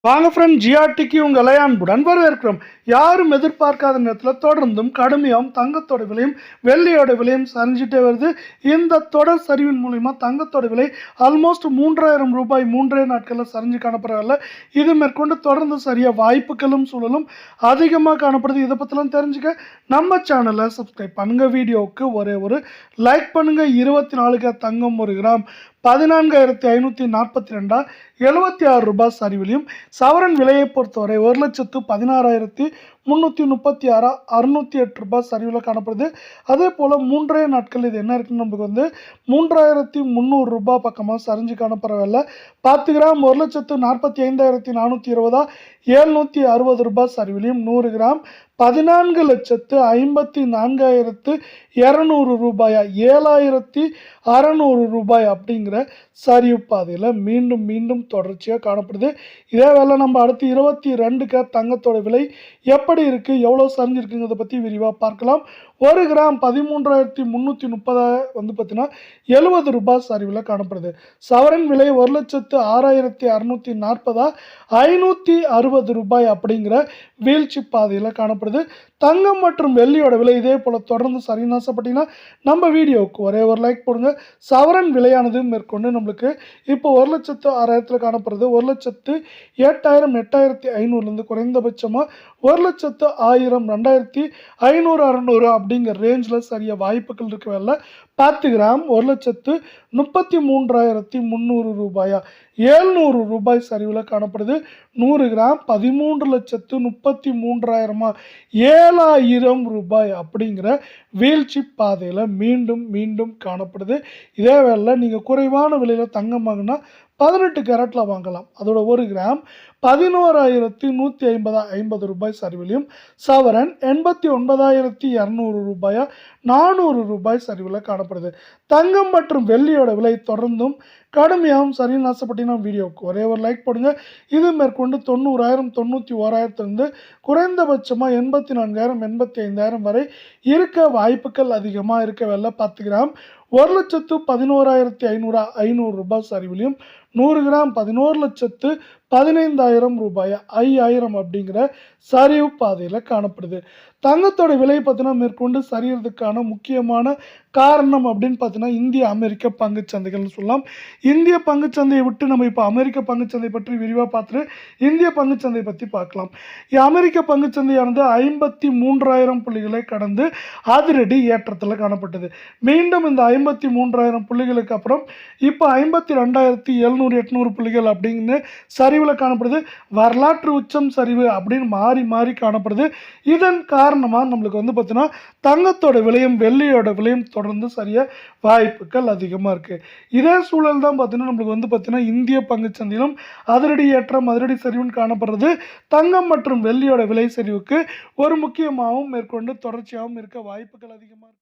வாங்க ஃப்ரெண்ட், ஜிஆர்டிக்கு உங்களை அன்புடன் வரவேற்கிறோம். யாரும் எதிர்பார்க்காத நேரத்தில் தொடர்ந்தும் கடுமையாகவும் தங்கத்தோட விலையும் வெள்ளியோட விலையும் சரிஞ்சிட்டே வருது. இந்த தொடர் சரிவின் மூலிமா தங்கத்தோட விலை ஆல்மோஸ்ட் 3000 ரூபாய் 3 நாட்களில் சரிஞ்சு காணப்படவில்லை. இது மேற்கொண்டு தொடர்ந்து சரியாக வாய்ப்புகளும் சூழலும் அதிகமாக காணப்படுது. இதை பற்றிலாம் தெரிஞ்சுக்க நம்ம சேனலை சப்ஸ்கிரைப் பண்ணுங்கள். வீடியோவுக்கு ஒரே ஒரு லைக் பண்ணுங்கள். 24 தங்கம் 1 கிராம் 14,542 76 ரூபாய் சரிவிலையும், சவரன் விலையை பொறுத்தவரை 1,16,336 608 ரூபாய் சரிவில் காணப்படுது. அதே போல் 3 நாட்கள் இது என்ன இருக்குன்னு நமக்கு 3,300 ரூபாய் பக்கமாக சரிஞ்சு காணப்படவில்லை. 10 கிராம் 1,45,420 760 ரூபாய் சரிவிலையும், 100 கிராம் 14,54,200 ரூபாயா 7,600 ரூபாய் அப்படிங்கிற சரிவு பாதையில் மீண்டும் மீண்டும் தொடர்ச்சியாக காணப்படுது. இதே வேலை நம்ம அடுத்து 22 தங்கத்தோட விலை எப்படி இருக்குது, எவ்வளோ சரிஞ்சிருக்குங்கிறத பற்றி விரிவாக பார்க்கலாம். 1 கிராம் 13,330 பார்த்தீங்கன்னா 70 ரூபாய் சரிவில் காணப்படுது. சவரன் விலை 1,06,640 560 ரூபாய் அப்படிங்கிற வீழ்ச்சி பாதையில் காணப்படுது. தங்கம் மற்றும் வெள்ளியோட விலை இதே போல் தொடர்ந்து சரின்னு ஆசைப்பட்டீங்கன்னா நம்ம வீடியோவுக்கு ஒரே ஒரு லைக் போடுங்க. சவரன் விலையானது மேற்கொண்டு நம்மளுக்கு இப்போ 1,06,000 காணப்படுறது. 1,08,000 8,500 குறைந்தபட்சமாக 1,00,000 2,500 600 அப்படிங்கிற ரேஞ்சில் சரியாக வாய்ப்புகள் இருக்கவில்லை. 10 கிராம் 1,33,300 ரூபாயா 700 ரூபாய் சரிவில் காணப்படுது. 100 கிராம் 13,33,000 7,000 ரூபாய் அப்படிங்கிற வீழ்ச்சி பாதையில் மீண்டும் மீண்டும் காணப்படுது. இதே வேளை நீங்கள் குறைவான விலையில் தங்கம் வாங்கினா 18 கேரட்டில் வாங்கலாம். அதோட 1 கிராம் 11,150 ரூபாய் சரிவிலையும், சவரன் 89,200 ரூபாயா 400 ரூபாய் சரிவில் காணப்படுது. தங்கம் மற்றும் வெள்ளியோட விலை தொடர்ந்தும் கடுமையாகவும் சரின்னு ஆசைப்பட்டீங்கன்னா வீடியோவுக்கு ஒரே ஒரு லைக் போடுங்க. இது மேற்கொண்டு 90,000 91,000 குறைந்தபட்சமாக 84,000 85,000 வரை இருக்க வாய்ப்புகள் அதிகமாக இருக்கவில்லை. 10 கிராம் 1,11,500 500 ரூபாய் சரிவிலையும், 100 கிராம் 11,15,000 ரூபாய் 5,000 அப்படிங்கிற சரிவு பாதையில் காணப்படுது. தங்கத்தோட விலை பார்த்தீங்கன்னா மேற்கொண்டு சரியறதுக்கான முக்கியமான காரணம் அப்படின்னு பார்த்தீங்கன்னா இந்திய அமெரிக்க பங்குச்சந்தைகள்னு சொல்லலாம். இந்திய பங்குச்சந்தையை விட்டு நம்ம இப்போ அமெரிக்க பங்குச்சந்தை பற்றி விரிவாக பார்த்துட்டு இந்திய பங்குச்சந்தை பற்றி பார்க்கலாம். அமெரிக்க பங்குச்சந்தையானது 53,000 புள்ளிகளை கடந்து அதிரடி ஏற்றத்தில் காணப்பட்டது. மீண்டும் இந்த 53,000 புள்ளிகளுக்கு அப்புறம் இப்போ 52,700 800 புள்ளிகள் அப்படின்னு சரிவில் காணப்படுது. வரலாற்று உச்சம் சரிவு அப்படின்னு மாறி மாறி காணப்படுது. இதன் காரணமாக நம்மளுக்கு பார்த்தீங்கன்னா தங்கத்தோட விலையும் வெள்ளியோட விலையும் தொடர்ந்து சரியாக வாய்ப்புகள் அதிகமாக இருக்குது. இதே சூழல் தான் பார்த்தீங்கன்னா நம்மளுக்கு பார்த்தீங்கன்னா இந்திய பங்குச்சந்தையிலும் அதிரடி ஏற்றம் அதிரடி சரிவுன்னு காணப்படுறது. தங்கம் மற்றும் வெள்ளியோட விலை சரிவுக்கு ஒரு முக்கியமாகவும் மேற்கொண்டு தொடர்ச்சியாகவும் இருக்க வாய்ப்புகள் அதிகமாக இருக்குது.